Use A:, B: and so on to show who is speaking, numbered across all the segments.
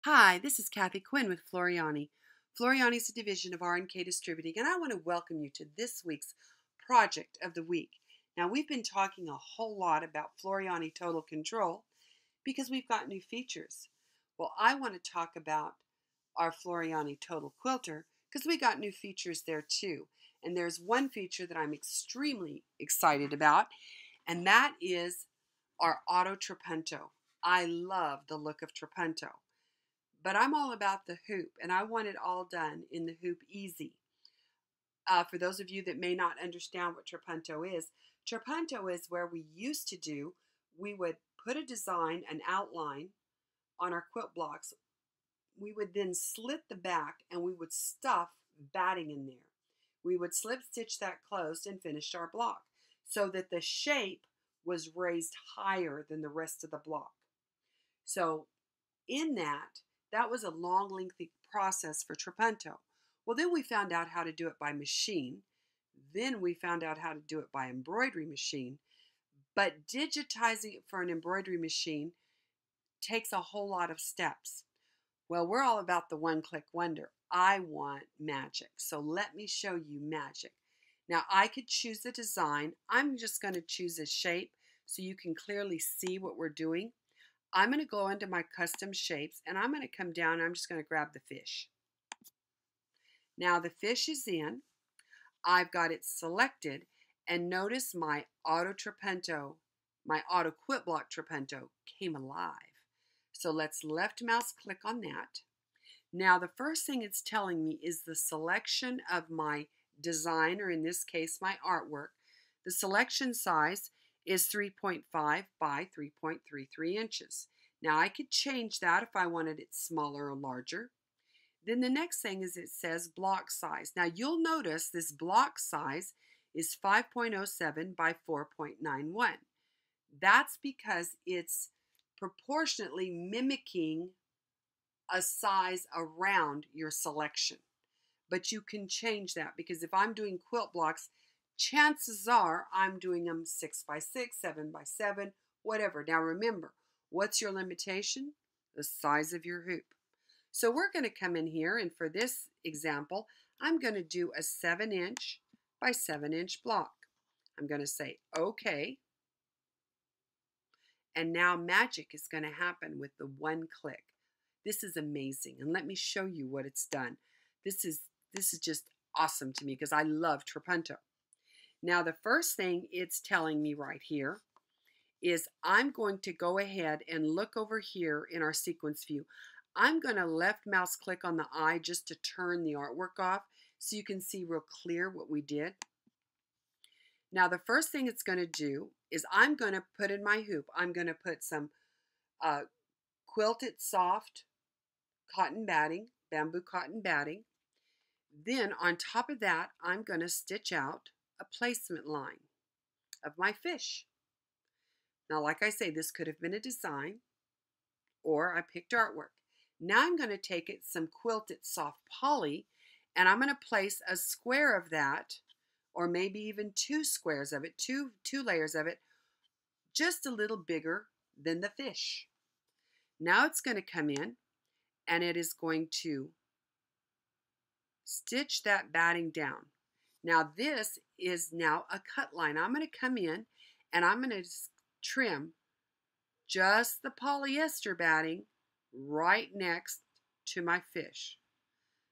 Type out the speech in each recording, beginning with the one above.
A: Hi, this is Kathy Quinn with Floriani. Floriani is a division of R&K Distributing, and I want to welcome you to this week's Project of the Week. Now, we've been talking a whole lot about Floriani Total Control because we've got new features. Well, I want to talk about our Floriani Total Quilter because we got new features there too. And there's one feature that I'm extremely excited about, and that is our Auto Trapunto. I love the look of Trapunto. But I'm all about the hoop, and I want it all done in the hoop easy. For those of you that may not understand what Trapunto is where we used to do, we would put a design, an outline on our quilt blocks. We would then slit the back and we would stuff batting in there. We would slip stitch that closed and finish our block so that the shape was raised higher than the rest of the block. So in that was a long, lengthy process for Trapunto. Well, then we found out how to do it by machine. Then we found out how to do it by embroidery machine. But digitizing it for an embroidery machine takes a whole lot of steps. Well, we're all about the one-click wonder. I want magic. So let me show you magic. Now, I could choose a design. I'm just going to choose a shape so you can clearly see what we're doing. I'm going to go into my custom shapes and I'm going to come down and I'm just going to grab the fish. Now the fish is in. I've got it selected and notice my Auto Trapunto, my Auto Quilt Block Trapunto came alive. So let's left mouse click on that. Now the first thing it's telling me is the selection of my design, or in this case my artwork. The selection size is 3.5 by 3.33 inches. Now I could change that if I wanted it smaller or larger. Then the next thing is it says block size. Now you'll notice this block size is 5.07 by 4.91. That's because it's proportionately mimicking a size around your selection. But you can change that because if I'm doing quilt blocks, chances are I'm doing them 6 by 6, 7 by 7, whatever. Now remember, what's your limitation? The size of your hoop. So we're going to come in here, and for this example, I'm going to do a 7-inch by 7-inch block. I'm going to say OK. And now magic is going to happen with the one click. This is amazing, and let me show you what it's done. This is just awesome to me because I love Trapunto. Now the first thing it's telling me right here is I'm going to go ahead and look over here in our sequence view. I'm going to left mouse click on the eye just to turn the artwork off so you can see real clear what we did. Now the first thing it's going to do is I'm going to put in my hoop, I'm going to put some quilted soft cotton batting, bamboo cotton batting. Then on top of that, I'm going to stitch out a placement line of my fish. Now, like I say, this could have been a design or I picked artwork. Now I'm going to take it some quilted soft poly and I'm going to place a square of that, or maybe even 2 squares of it, two layers of it, just a little bigger than the fish. Now it's going to come in and it is going to stitch that batting down. Now this is now a cut line. I'm going to come in and I'm going to trim just the polyester batting right next to my fish.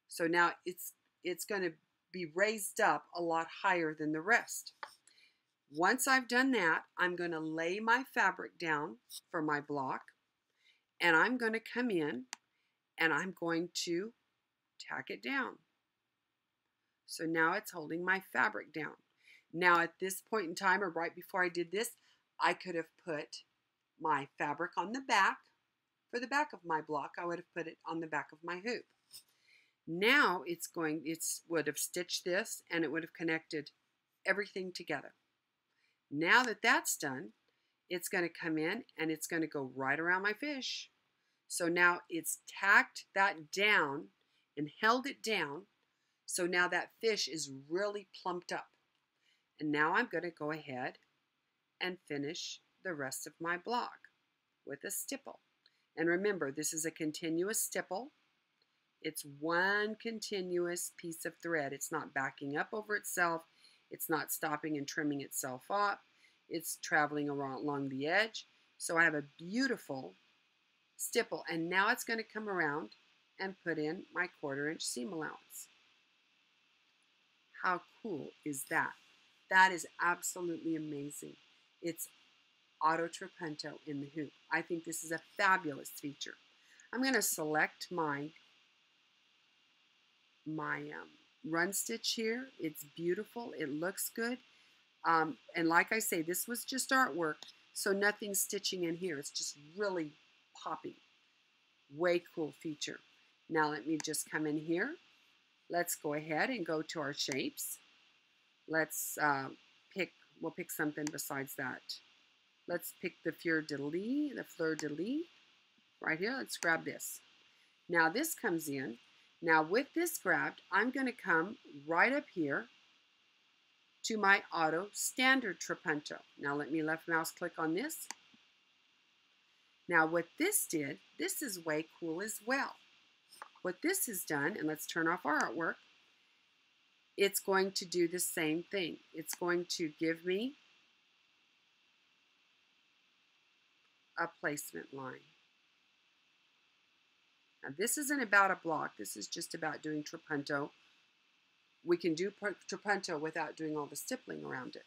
A: So now it's going to be raised up a lot higher than the rest. Once I've done that, I'm going to lay my fabric down for my block and I'm going to come in and I'm going to tack it down. So now it's holding my fabric down. Now at this point in time, or right before I did this, I could have put my fabric on the back. For the back of my block, I would have put it on the back of my hoop. Now it would have stitched this and it would have connected everything together. Now that that's done, it's going to come in and it's going to go right around my fish. So now it's tacked that down and held it down. So now that fish is really plumped up. And now I'm going to go ahead and finish the rest of my block with a stipple. And remember, this is a continuous stipple. It's one continuous piece of thread. It's not backing up over itself. It's not stopping and trimming itself off. It's traveling along the edge. So I have a beautiful stipple. And now it's going to come around and put in my 1/4 inch seam allowance. How cool is that? That is absolutely amazing. It's Auto Trapunto in the hoop. I think this is a fabulous feature. I'm going to select my run stitch here. It's beautiful. It looks good. And like I say, this was just artwork, so nothing's stitching in here. It's just really popping. Way cool feature. Now let me just come in here. Let's go ahead and go to our shapes. Let's we'll pick something besides that. Let's pick the fleur-de-lis right here. Let's grab this. Now this comes in. Now with this grabbed, I'm going to come right up here to my Auto Standard Trapunto. Now let me left mouse click on this. Now what this did, this is way cool as well. What this has done, and let's turn off our artwork, it's going to do the same thing. It's going to give me a placement line. Now this isn't about a block. This is just about doing trapunto. We can do trapunto without doing all the stippling around it.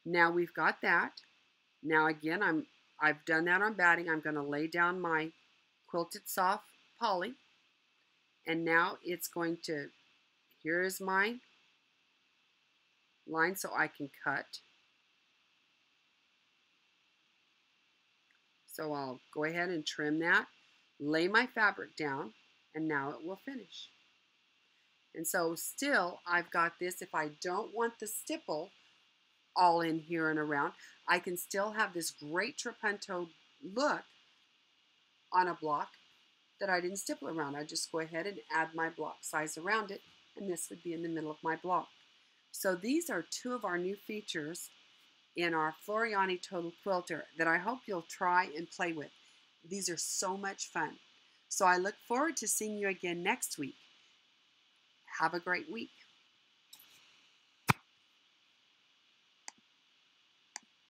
A: Now we've got that. Now again, I've done that on batting. I'm going to lay down my quilted soft poly. And now it's going to, here is my line so I can cut. So I'll go ahead and trim that, lay my fabric down, and now it will finish. And so still, I've got this. If I don't want the stipple all in here and around, I can still have this great trapunto look on a block that I didn't stipple around. I just go ahead and add my block size around it, and this would be in the middle of my block. So these are two of our new features in our Floriani Total Quilter that I hope you'll try and play with. These are so much fun. So I look forward to seeing you again next week. Have a great week.